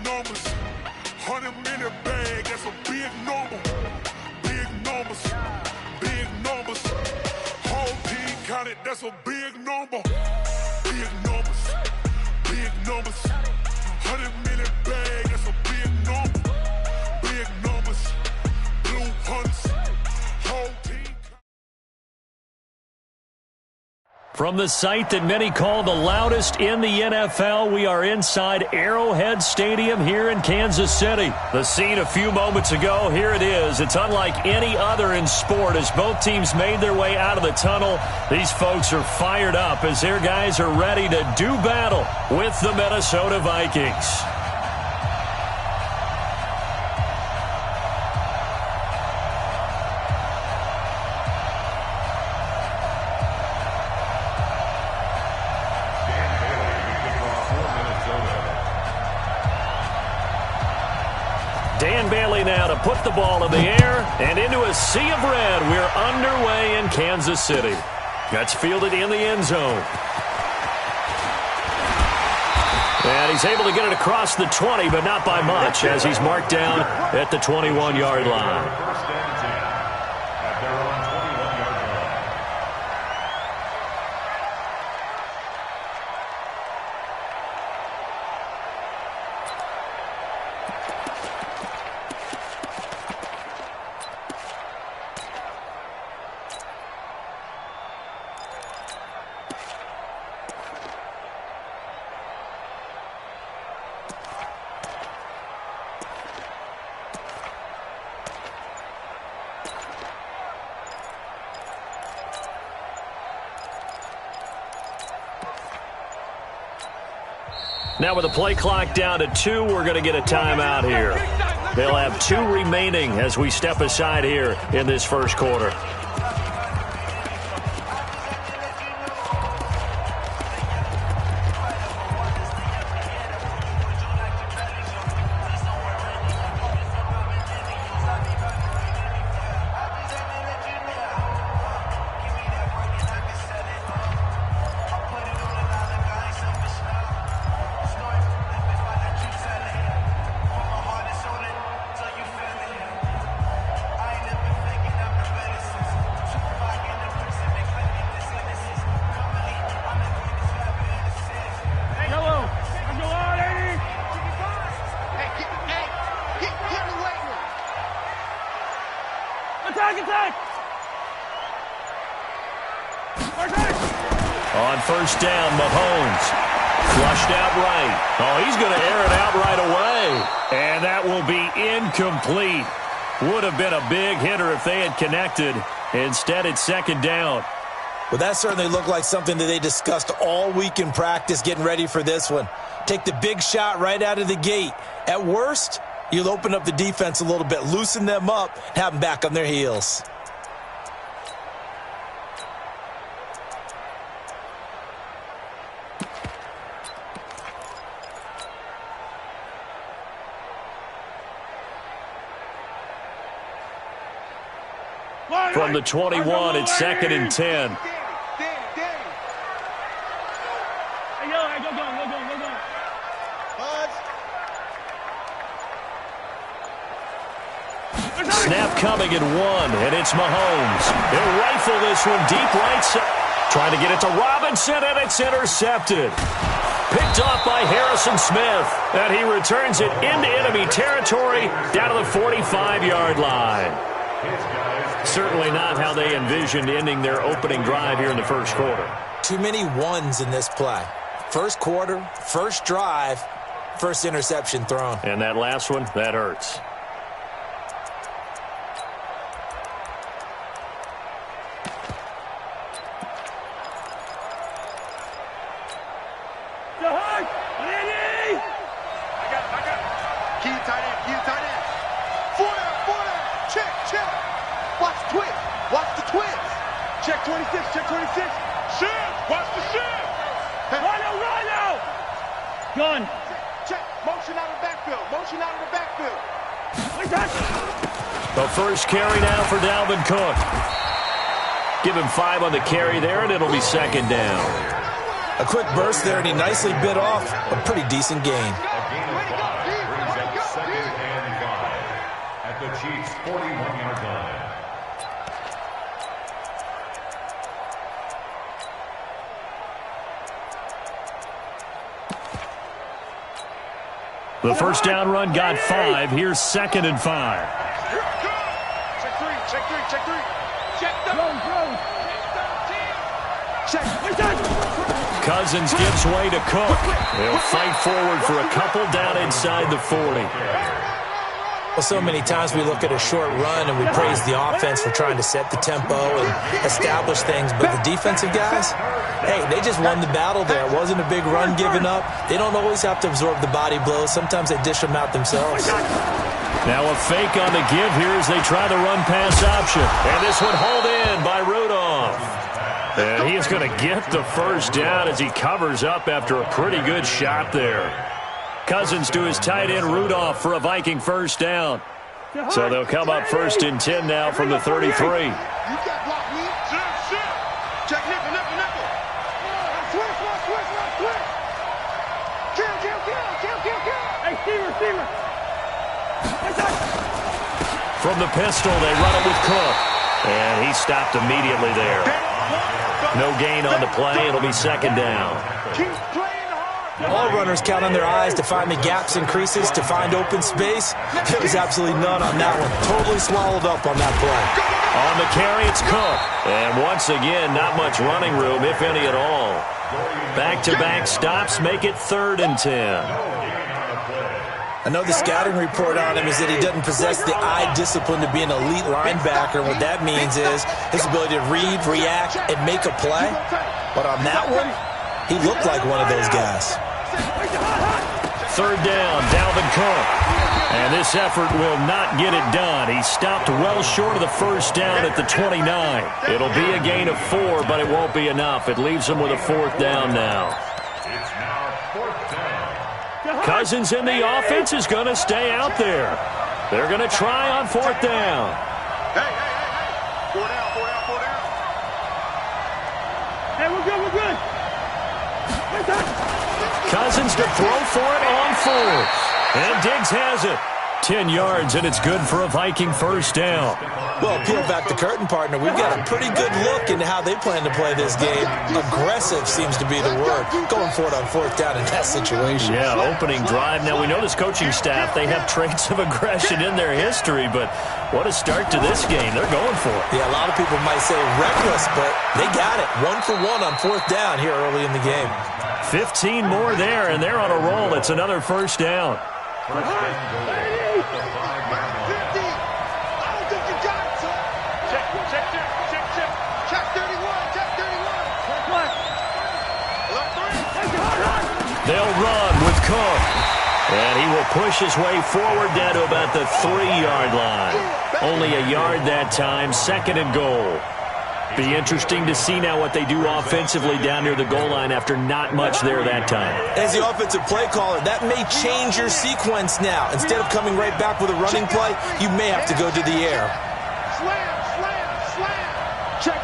numbers. 100-minute bag, that's a big number. Big numbers, big numbers. Whole team counted, that's a big number. Big numbers, big numbers. 100-minute bag, that's a big number. Big numbers, blue hunts. Whole team. From the site that many call the loudest in the NFL, we are inside Arrowhead Stadium here in Kansas City. The scene a few moments ago, here it is. It's unlike any other in sport as both teams made their way out of the tunnel. These folks are fired up as their guys are ready to do battle with the Minnesota Vikings. Dan Bailey now to put the ball in the air and into a sea of red. We're underway in Kansas City. That's fielded in the end zone. And he's able to get it across the 20, but not by much as he's marked down at the 21-yard line. Now with the play clock down to 2, we're going to get a timeout here. They'll have 2 remaining as we step aside here in this first quarter. On first down, Mahomes. Flushed out right. Oh, he's going to air it out right away. And that will be incomplete. Would have been a big hitter if they had connected. Instead, it's second down. Well, that certainly looked like something that they discussed all week in practice getting ready for this one. Take the big shot right out of the gate. At worst, you'll open up the defense a little bit, loosen them up, have them back on their heels. From the 21, it's second and 10. Snap coming in 1, and it's Mahomes. He'll rifle this one deep right side. Trying to get it to Robinson, and it's intercepted. Picked off by Harrison Smith, and he returns it into enemy territory down to the 45-yard line. Certainly not how they envisioned ending their opening drive here in the first quarter. Too many ones in this play. First quarter, first drive, first interception thrown. And that last one, that hurts. Check 26, check 26. Shift, watch the shift. Rhino. Gun. Check, motion out of the backfield, motion out of the backfield. The first carry now for Dalvin Cook. Give him 5 on the carry there, and it'll be second down. A quick burst there, and he nicely bit off a pretty decent gain. The first down run got 5. Here's 2nd and 5. Check three. Check Cousins gives way to Cook. He'll fight forward for a couple down inside the 40. Well, so many times we look at a short run and we praise the offense for trying to set the tempo and establish things, but the defensive guys, hey, they just won the battle there. It wasn't a big run given up. They don't always have to absorb the body blows. Sometimes they dish them out themselves. Now a fake on the give here as they try the run-pass option. And this one hauled in by Rudolph. And he is going to get the first down as he covers up after a pretty good shot there. Cousins to his tight end Rudolph for a Viking first down. So they'll come up 1st and 10 now from the 33. You got block me. Check nickel. Switch. Kill. Hey, receiver. From the pistol, they run it with Cook. And he stopped immediately there. No gain on the play. It'll be 2nd down. Keep playing hard. All runners count on their eyes to find the gaps and creases, to find open space. There was absolutely none on that one. Totally swallowed up on that play. On the carry, it's Cook. And once again, not much running room, if any at all. Back-to-back stops make it 3rd and 10. I know the scouting report on him is that he doesn't possess the eye discipline to be an elite linebacker. And what that means is his ability to read, react, and make a play. But on that one, he looked like one of those guys. 3rd down, Dalvin Cook. And this effort will not get it done. He stopped well short of the first down at the 29. It'll be a gain of 4, but it won't be enough. It leaves him with a 4th down now. Cousins in the offense is going to stay out there. They're going to try on 4th down. Hey. 4 down. Hey, we're good. Cousins to throw for it on 4th. And Diggs has it. 10 yards, and it's good for a Viking first down. Well, peel back the curtain, partner. We've got a pretty good look into how they plan to play this game. Aggressive seems to be the word. Going for it on 4th down in that situation. Yeah, opening drive. Now, we know this coaching staff, they have traits of aggression in their history, but what a start to this game. They're going for it. Yeah, a lot of people might say reckless, but they got it. 1 for 1 on 4th down here early in the game. 15 more there, and they're on a roll. It's another first down. They'll run with Cook. And he will push his way forward down to about the 3-yard line. Only a yard that time, 2nd and goal. Be interesting to see now what they do offensively down near the goal line after not much there that time. As the offensive play caller, that may change your sequence now. Instead of coming right back with a running play, you may have to go to the air. Slam. Check.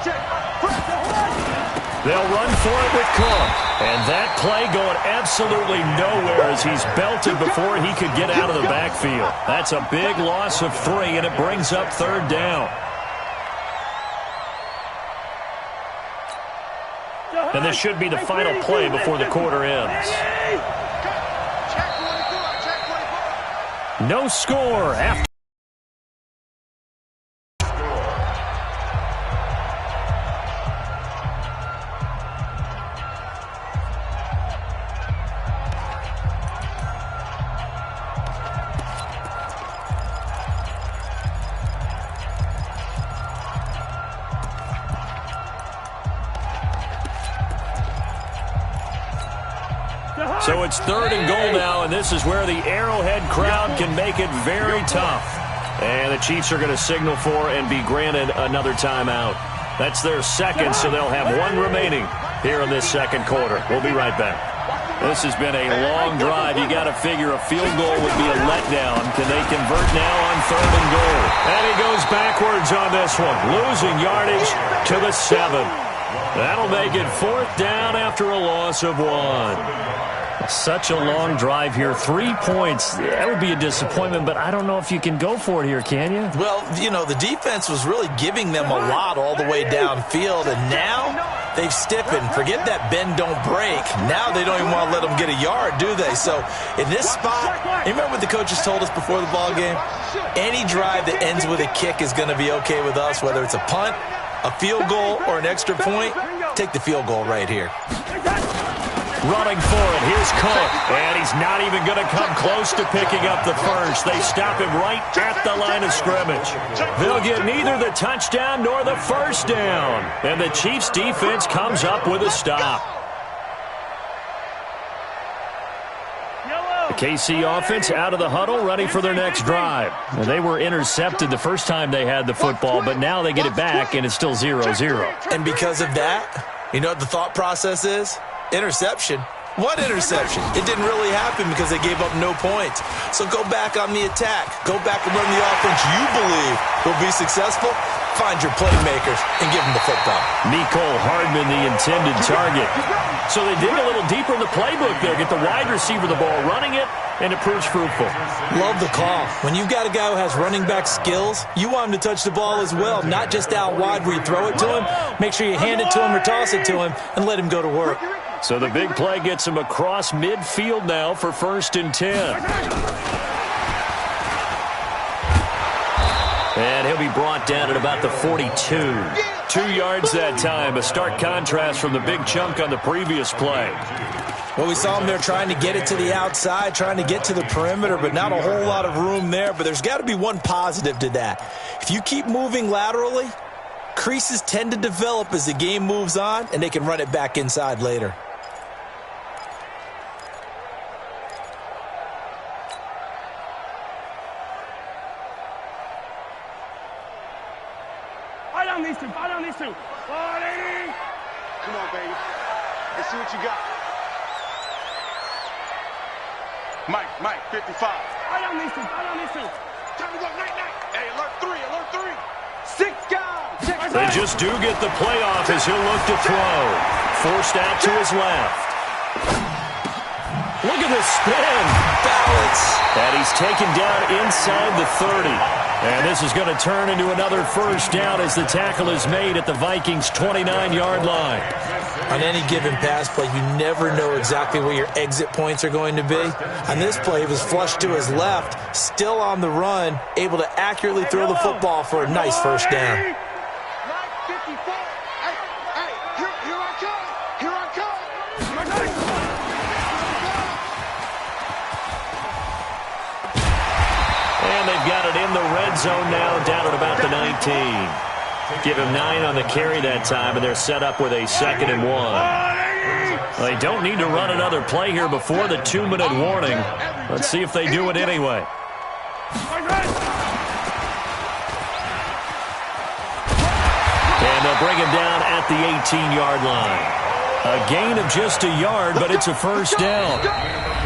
They'll run for it with Cook. And that play going absolutely nowhere as he's belted before he could get out of the backfield. That's a big loss of 3, and it brings up 3rd down. And this should be the final play before the quarter ends. No score after. So it's 3rd and goal now, and this is where the Arrowhead crowd can make it very tough. And the Chiefs are going to signal for and be granted another timeout. That's their 2nd, so they'll have 1 remaining here in this 2nd quarter. We'll be right back. This has been a long drive. You got to figure a field goal would be a letdown. Can they convert now on 3rd and goal? And he goes backwards on this one, losing yardage to the 7. That'll make it 4th down after a loss of 1. Such a long drive here. 3 points. That would be a disappointment, but I don't know if you can go for it here, can you? Well, you know, the defense was really giving them a lot all the way downfield, and now they've stiffened. Forget that bend, don't break. Now they don't even want to let them get a yard, do they? So in this spot, you remember what the coaches told us before the ball game? Any drive that ends with a kick is going to be okay with us, whether it's a punt, a field goal, or an extra point. Take the field goal right here. Running for it. Here's Cook. And he's not even going to come close to picking up the first. They stop him right at the line of scrimmage. They'll get neither the touchdown nor the first down. And the Chiefs' defense comes up with a stop. The KC offense out of the huddle, ready for their next drive. And they were intercepted the first time they had the football, but now they get it back, and it's still 0-0. And because of that, you know what the thought process is? Interception. What interception? It didn't really happen because they gave up no points. So go back on the attack. Go back and run the offense you believe will be successful. Find your playmakers and give them the football. Mecole Hardman, the intended target. So they dig a little deeper in the playbook there. Get the wide receiver the ball, running it, and it proves fruitful. Love the call. When you've got a guy who has running back skills, you want him to touch the ball as well, not just out wide where you throw it to him. Make sure you hand it to him or toss it to him and let him go to work. So the big play gets him across midfield now for 1st and 10. And he'll be brought down at about the 42. 2 yards that time, a stark contrast from the big chunk on the previous play. Well, we saw him there trying to get it to the outside, trying to get to the perimeter, but not a whole lot of room there. But there's got to be one positive to that. If you keep moving laterally, creases tend to develop as the game moves on, and they can run it back inside later. Fight on these two. 40. Come on, baby. Let's see what you got. Mike, 55. Fight on these two. Time to go, night. Hey, alert 3. 6 guys. They just do get the playoff as he'll look to throw. Forced out to his left. Look at the spin. Balance. And he's taken down inside the 30. And this is going to turn into another first down as the tackle is made at the Vikings' 29-yard line. On any given pass play, you never know exactly where your exit points are going to be. On this play, he was flushed to his left, still on the run, able to accurately throw the football for a nice first down. Here I come. And they've got it in the red zone now, down at about the 19. Give him 9 on the carry that time, and they're set up with a 2nd and 1. Well, they don't need to run another play here before the 2-minute warning. Let's see if they do it anyway. And they'll bring him down at the 18-yard line. A gain of just a yard, but it's a first down.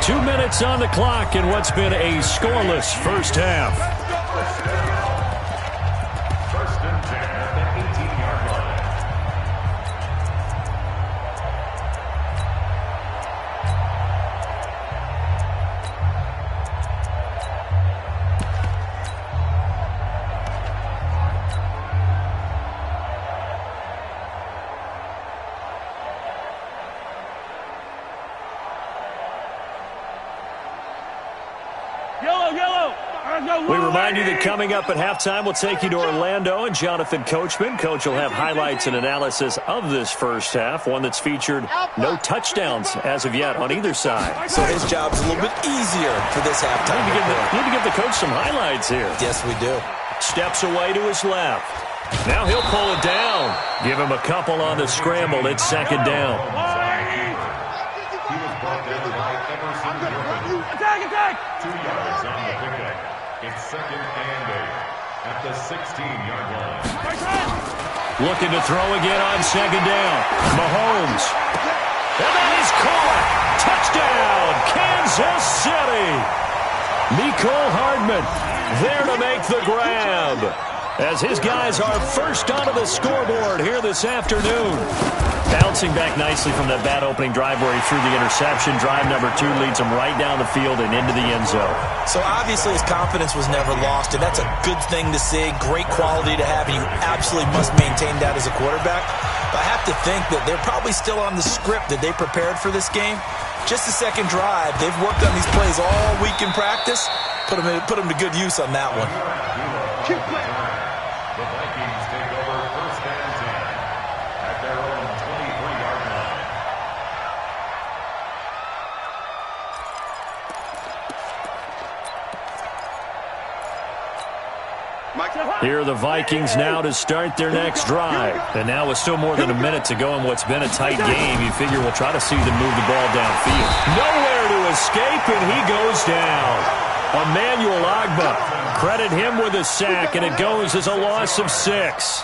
2 minutes on the clock in what's been a scoreless first half. First and 10 at the 18-yard line. We remind you that coming up at halftime, we'll take you to Orlando and Jonathan Coachman. Coach will have highlights and analysis of this first half, one that's featured no touchdowns as of yet on either side. So his job's a little bit easier for this halftime. Need to give the coach some highlights here. Yes, we do. Steps away to his left. Now he'll pull it down. Give him a couple on the scramble. It's 2nd down. He was brought down by Emerson Griffin. Attack! 2 yards on the pickup. It's 2nd and 8 at the 16-yard line. Looking to throw again on 2nd down. Mahomes. And that is caught. Touchdown, Kansas City. Mecole Hardman there to make the grab, as his guys are first onto the scoreboard here this afternoon. Bouncing back nicely from that bad opening drive where he threw the interception. Drive number 2 leads him right down the field and into the end zone. So obviously his confidence was never lost, and that's a good thing to see. Great quality to have, and you absolutely must maintain that as a quarterback. But I have to think that they're probably still on the script that they prepared for this game. Just the second drive. They've worked on these plays all week in practice. Put them to good use on that one. The Vikings take over first and 10 at their own 23-yard line. Here are the Vikings now to start their next drive. And now with still more than a minute to go in what's been a tight game, you figure we'll try to see them move the ball downfield. Nowhere to escape, and he goes down. Emmanuel Ogbah, credit him with a sack, and it goes as a loss of 6.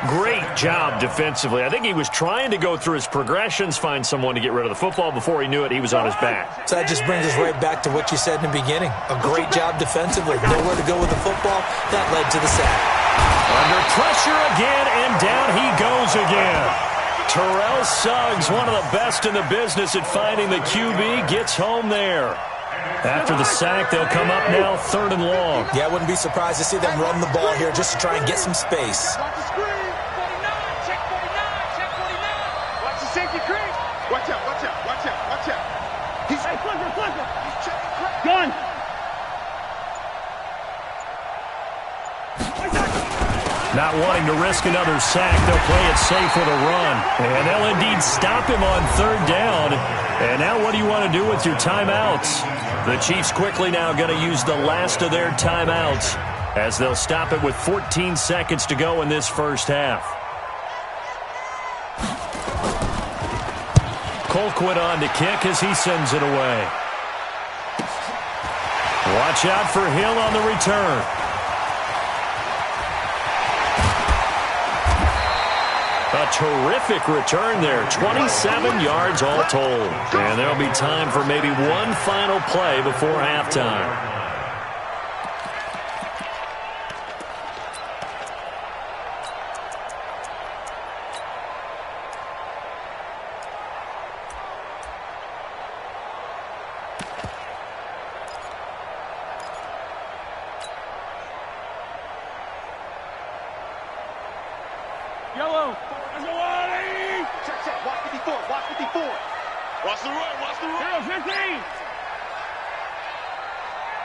Great job defensively. I think he was trying to go through his progressions, find someone to get rid of the football. Before he knew it, he was on his back. So that just brings us right back to what you said in the beginning. A great job defensively. Nowhere to go with the football. That led to the sack. Under pressure again, and down he goes again. Terrell Suggs, one of the best in the business at finding the QB, gets home there. After the sack, they'll come up now 3rd and long. Yeah, I wouldn't be surprised to see them run the ball here just to try and get some space. Watch the screen. 49, check 49, check 49. Watch the safety creep. Watch out, watch out, watch out, watch out. He's flipper. He's checking crap. Gun. Not wanting to risk another sack, they'll play it safe with a run. And they'll indeed stop him on 3rd down. And now what do you want to do with your timeouts? The Chiefs quickly now going to use the last of their timeouts as they'll stop it with 14 seconds to go in this first half. Colquitt on to kick as he sends it away. Watch out for Hill on the return. A terrific return there. 27 yards all told. And there'll be time for maybe one final play before halftime. Yellow. Check. Watch 54. Watch 54. Watch the run. Watch the run. 0-15.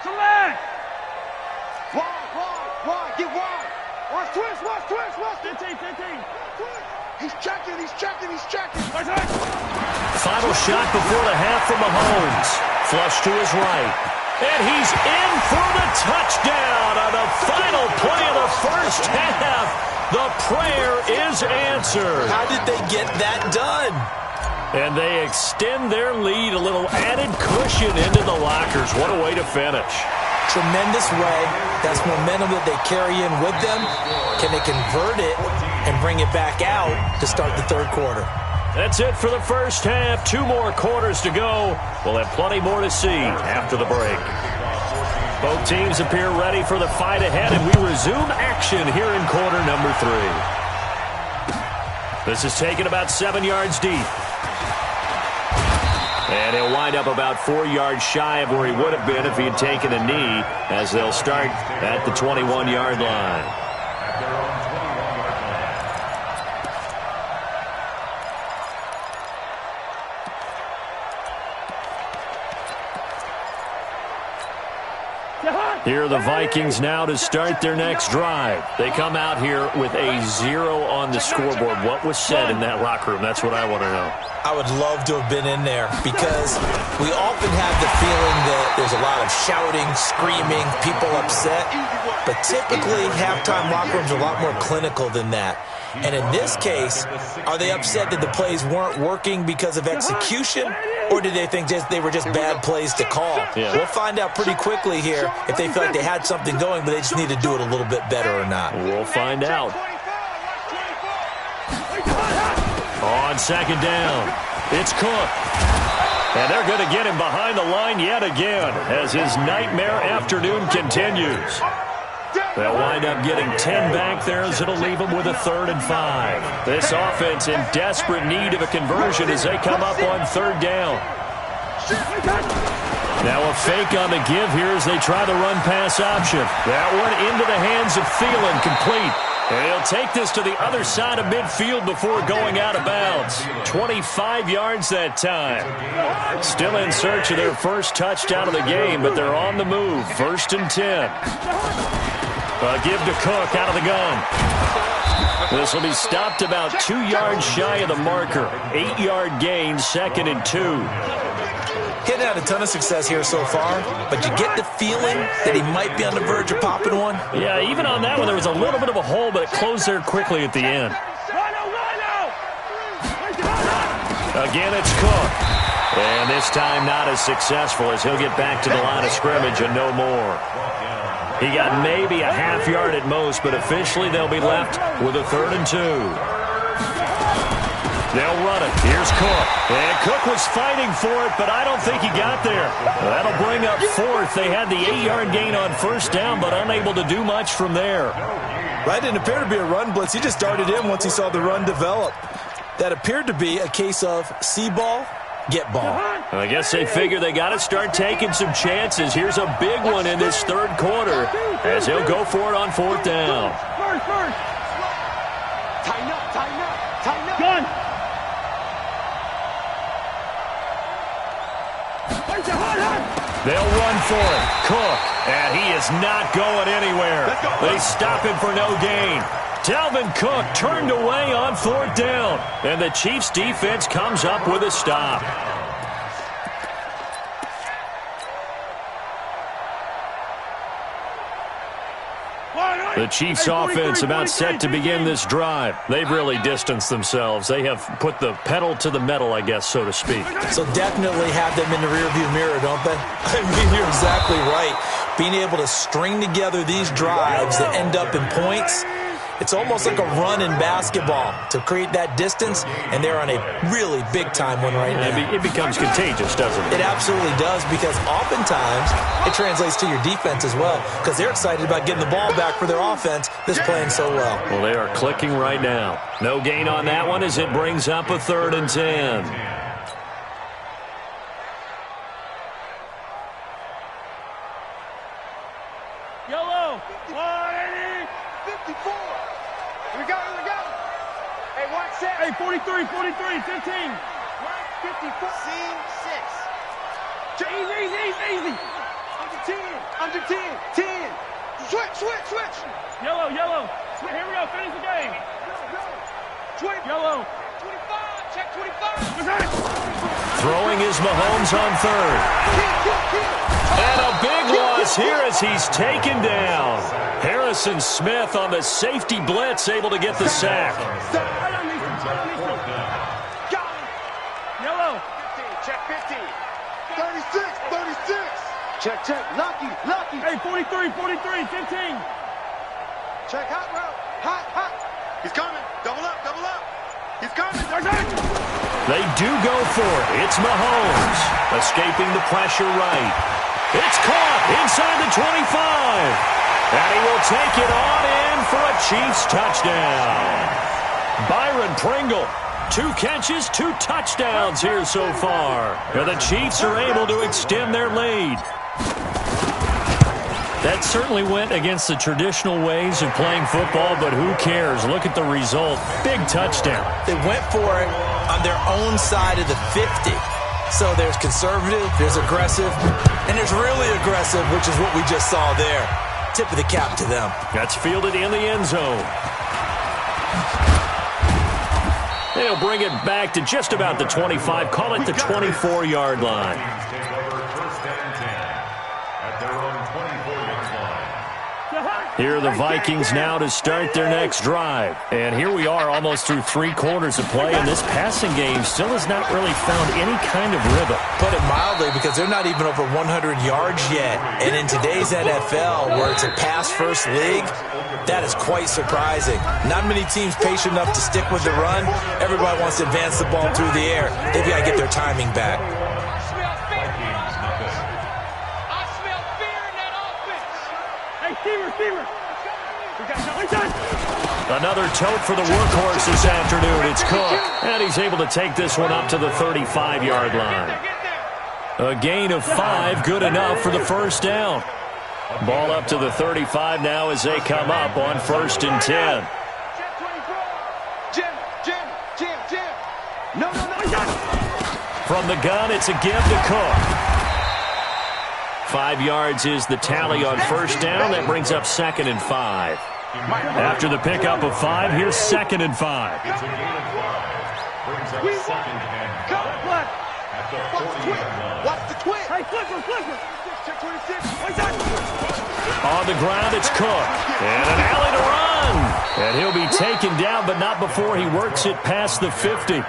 Select. Wide. Get wide. Watch twist. 15. He's checking. Final shot before the half from Mahomes. Flush to his right. And he's in for the touchdown on the final play of the first half. The prayer is answered. How did they get that done? And they extend their lead, a little added cushion into the lockers. What a way to finish. Tremendous way. That's momentum that they carry in with them. Can they convert it and bring it back out to start the 3rd quarter? That's it for the first half. 2 more quarters to go. We'll have plenty more to see after the break. Both teams appear ready for the fight ahead, and we resume action here in quarter number 3. This is taken about 7 yards deep. And he'll wind up about 4 yards shy of where he would have been if he had taken a knee, as they'll start at the 21-yard line. Here are the Vikings now to start their next drive. They come out here with a 0 on the scoreboard. What was said in that locker room? That's what I want to know. I would love to have been in there because we often have the feeling that there's a lot of shouting, screaming, people upset. But typically, halftime locker rooms are a lot more clinical than that. And in this case, are they upset that the plays weren't working because of execution? Or did they think they were just bad plays to call? Yeah. We'll find out pretty quickly here if they feel like they had something going, but they just need to do it a little bit better or not. We'll find out. On 2nd down, it's Cook. And they're going to get him behind the line yet again as his nightmare afternoon continues. They'll wind up getting 10 back there as it'll leave them with a 3rd and 5. This offense in desperate need of a conversion as they come up on 3rd down. Now a fake on the give here as they try the run-pass option. That one into the hands of Thielen, complete. And he'll take this to the other side of midfield before going out of bounds. 25 yards that time. Still in search of their first touchdown of the game, but they're on the move. 1st and 10. A give to Cook out of the gun. This will be stopped about 2 yards shy of the marker. 8-yard gain, 2nd and 2. Hitting had a ton of success here so far, but you get the feeling that he might be on the verge of popping one. Yeah, even on that one, there was a little bit of a hole, but it closed there quickly at the end. Again, it's Cook. And this time not as successful as he'll get back to the line of scrimmage and no more. He got maybe a half yard at most, but officially they'll be left with a 3rd and 2. They'll run it. Here's Cook. And Cook was fighting for it, but I don't think he got there. That'll bring up 4th. They had the 8-yard gain on 1st down, but unable to do much from there. Right, didn't appear to be a run blitz. He just darted in once he saw the run develop. That appeared to be a case of see ball, get ball. I guess they figure they got to start taking some chances. Here's a big one in this 3rd quarter as he'll go for it on 4th down. First. Tighten up. Gun. They'll run for it. Cook. And he is not going anywhere. They stop him for no gain. Dalvin Cook turned away on 4th down. And the Chiefs defense comes up with a stop. The Chiefs offense about set to begin this drive. They've really distanced themselves. They have put the pedal to the metal, I guess, so to speak. So definitely have them in the rearview mirror, don't they? I mean, you're exactly right. Being able to string together these drives that end up in points, it's almost like a run in basketball to create that distance, and they're on a really big-time one right now. It becomes contagious, doesn't it? It absolutely does, because oftentimes it translates to your defense as well, because they're excited about getting the ball back for their offense that's playing so well. Well, they are clicking right now. No gain on that one as it brings up a 3rd and 10. Yellow. 180. 54. We go. Hey, 1 set. Hey, 43, 15. 54. Scene 6. Easy. Under 10. 10. Switch. Yellow. Here we go. Finish the game. Go. Yellow. 25. Check 25. Throwing is Mahomes on 3rd. And a big loss here as he's taken down. Harrison Smith on the safety blitz, able to get the sack. Yellow. 15. Check 15. 36. Check. Lucky. Hey, 43, 15. Check hot route. Hot. He's coming. Double up. He's coming. They do go for it. It's Mahomes escaping the pressure right. It's caught inside the 25. And he will take it on in for a Chiefs touchdown. Byron Pringle, 2 catches, 2 touchdowns here so far. And the Chiefs are able to extend their lead. That certainly went against the traditional ways of playing football, but who cares? Look at the result. Big touchdown. They went for it on their own side of the 50. So there's conservative, there's aggressive, and there's really aggressive, which is what we just saw there. Tip of the cap to them. That's fielded in the end zone. They'll bring it back to just about the 25. Call it the 24-yard line. Here are the Vikings now to start their next drive. And here we are almost through 3 quarters of play, and this passing game still has not really found any kind of rhythm. Put it mildly, because they're not even over 100 yards yet. And in today's NFL, where it's a pass-first league, that is quite surprising. Not many teams patient enough to stick with the run. Everybody wants to advance the ball through the air. They've got to get their timing back. Receiver. Another tote for the workhorse this afternoon. It's Cook. And he's able to take this one up to the 35-yard line. A gain of 5, good enough for the first down. Ball up to the 35 now as they come up on 1st and 10. From the gun, it's a give to Cook. 5 yards is the tally on 1st down. That brings up 2nd and 5. After the pickup of 5, here's 2nd and 5. It's a gain of 5. Brings up 2nd and 5 at the 40-yard line. Watch the twist. Hey, flipper. Check 26. On the ground, it's Cook. And an alley to run. And he'll be taken down, but not before he works it past the 50.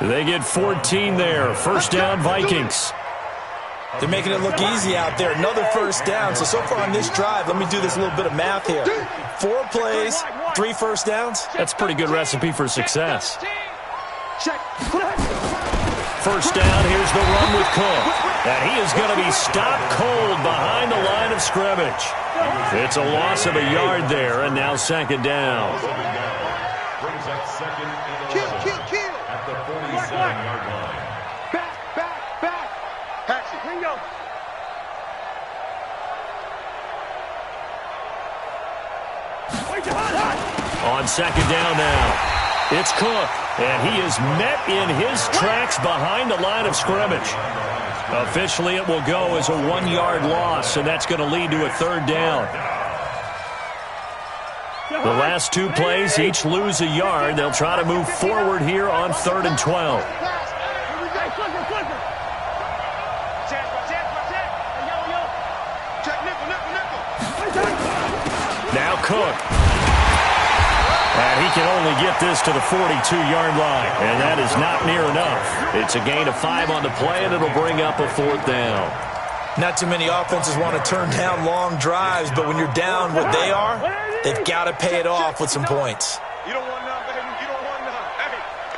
They get 14 there. 1st down, Vikings. They're making it look easy out there. Another 1st down. So far on this drive, let me do this little bit of math here. 4 plays, 3 1st downs. That's a pretty good recipe for success. 1st down, here's the run with Cook. And he is going to be stopped cold behind the line of scrimmage. It's a loss of a yard there, and now 2nd down. Brings up 2nd and 11 at the 47-yard line. Back. Taxi. Bingo. On 2nd down now, it's Cook, and he is met in his tracks behind the line of scrimmage. Officially, it will go as a 1-yard loss, and that's going to lead to a 3rd down. The last 2 plays each lose a yard. They'll try to move forward here on 3rd and 12. Now Cook. And he can only get this to the 42-yard line. And that is not near enough. It's a gain of 5 on the play, and it'll bring up a 4th down. Not too many offenses want to turn down long drives, but when you're down what they are, they've got to pay it off with some points. You don't want none, baby. You don't want none.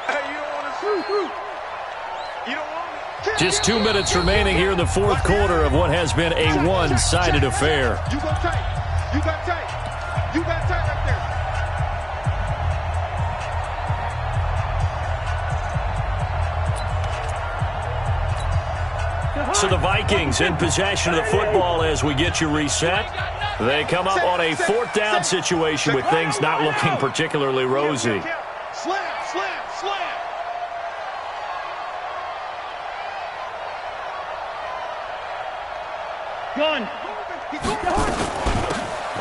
Hey, you don't want to shoot. You don't want it. Just 2 minutes remaining here in the 4th quarter of what has been a one-sided affair. You got tight. You got tight. You got tight right there. So the Vikings in possession of the football as we get you reset. They come up on a 4th down situation with things not looking particularly rosy. Slam. Gun.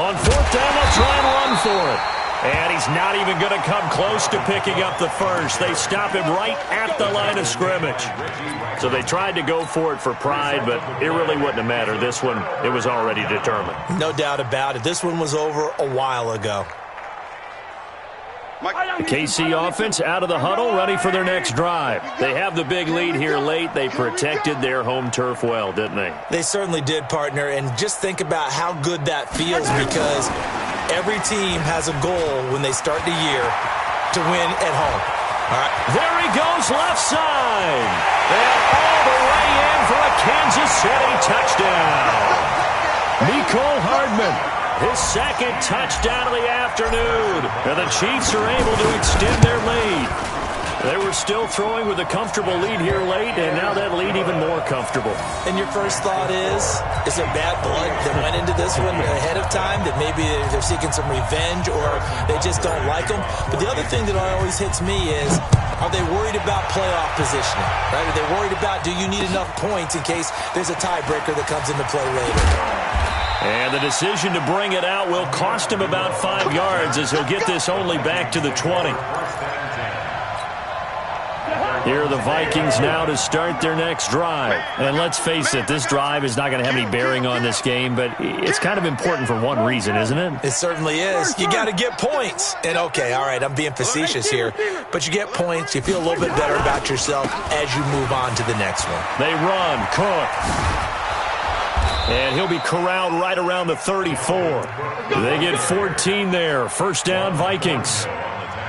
On 4th down, they'll try and run for it. And he's not even going to come close to picking up the first. They stop him right at the line of scrimmage. So they tried to go for it for pride, but it really wouldn't have mattered. This one, it was already determined. No doubt about it. This one was over a while ago. The KC offense out of the huddle, ready for their next drive. They have the big lead here late. They protected their home turf well, didn't they? They certainly did, partner. And just think about how good that feels, because every team has a goal when they start the year to win at home. All right. There he goes, left side. And all the way in for a Kansas City touchdown. Nicole Hardman, his 2nd touchdown of the afternoon. And the Chiefs are able to extend their lead. They were still throwing with a comfortable lead here late, and now that lead even more comfortable. And your first thought is there bad blood that went into this one ahead of time, that maybe they're seeking some revenge or they just don't like them? But the other thing that always hits me is, are they worried about playoff positioning? Right? Are they worried about, do you need enough points in case there's a tiebreaker that comes into play later? And the decision to bring it out will cost him about 5 yards as he'll get this only back to the 20. Here are the Vikings now to start their next drive. And let's face it, this drive is not going to have any bearing on this game, but it's kind of important for one reason, isn't it? It certainly is. You got to get points. And okay, all right, I'm being facetious here, but you get points, you feel a little bit better about yourself as you move on to the next one. They run, Cook. And he'll be corralled right around the 34. They get 14 there. 1st down, Vikings.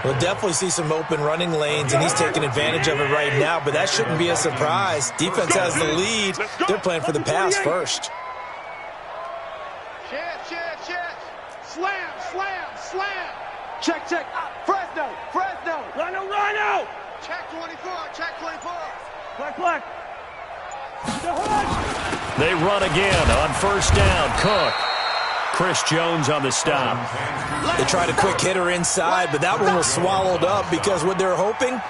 We'll definitely see some open running lanes, and he's taking advantage of it right now, but that shouldn't be a surprise. Defense has the lead. They're playing for the pass first. Slam, slam, slam. Check, check. Fresno, Fresno. Rhino, Rhino. Check 24, check 24. Black. They run again on first down. Cook. Chris Jones on the stop. They tried a quick hitter inside, but that one was swallowed up because what they're hoping,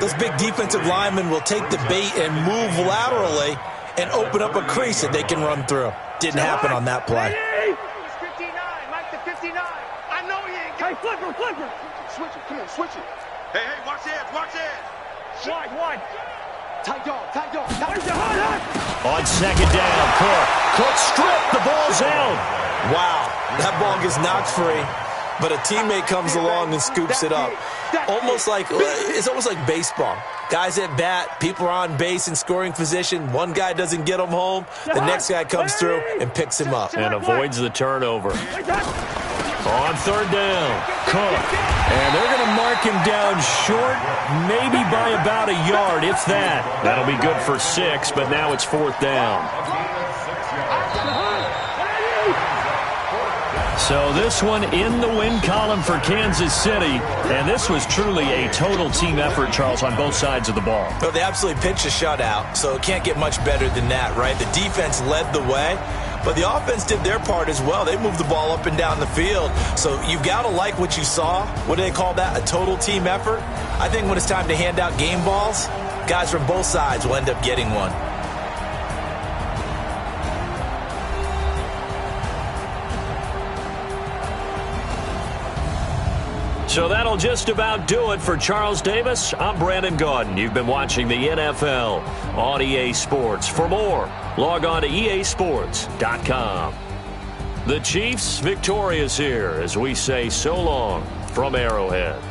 those big defensive linemen will take the bait and move laterally and open up a crease that they can run through. Didn't happen on that play. 59, Mike the 59. I know he ain't got... Hey, flipper. Switch it, come on, switch it. Hey, watch the edge, watch the edge. Wide. Tight dog. On second down, Cook stripped, the ball's out. Wow, that ball gets knocked free, but a teammate comes along and scoops it up. It's almost like baseball. Guys at bat, people are on base in scoring position. One guy doesn't get him home. The next guy comes through and picks him up. And avoids the turnover. On third down, Cook. And they're going to mark him down short, maybe by about a yard, if that. That'll be good for 6, but now it's fourth down. So this one in the win column for Kansas City, and this was truly a total team effort, Charles, on both sides of the ball. Well, they absolutely pitched a shutout, so it can't get much better than that, right? The defense led the way, but the offense did their part as well. They moved the ball up and down the field, so you've got to like what you saw. What do they call that? A total team effort? I think when it's time to hand out game balls, guys from both sides will end up getting one. So that'll just about do it for Charles Davis. I'm Brandon Gaudin. You've been watching the NFL on EA Sports. For more, log on to easports.com. The Chiefs victorious here as we say so long from Arrowhead.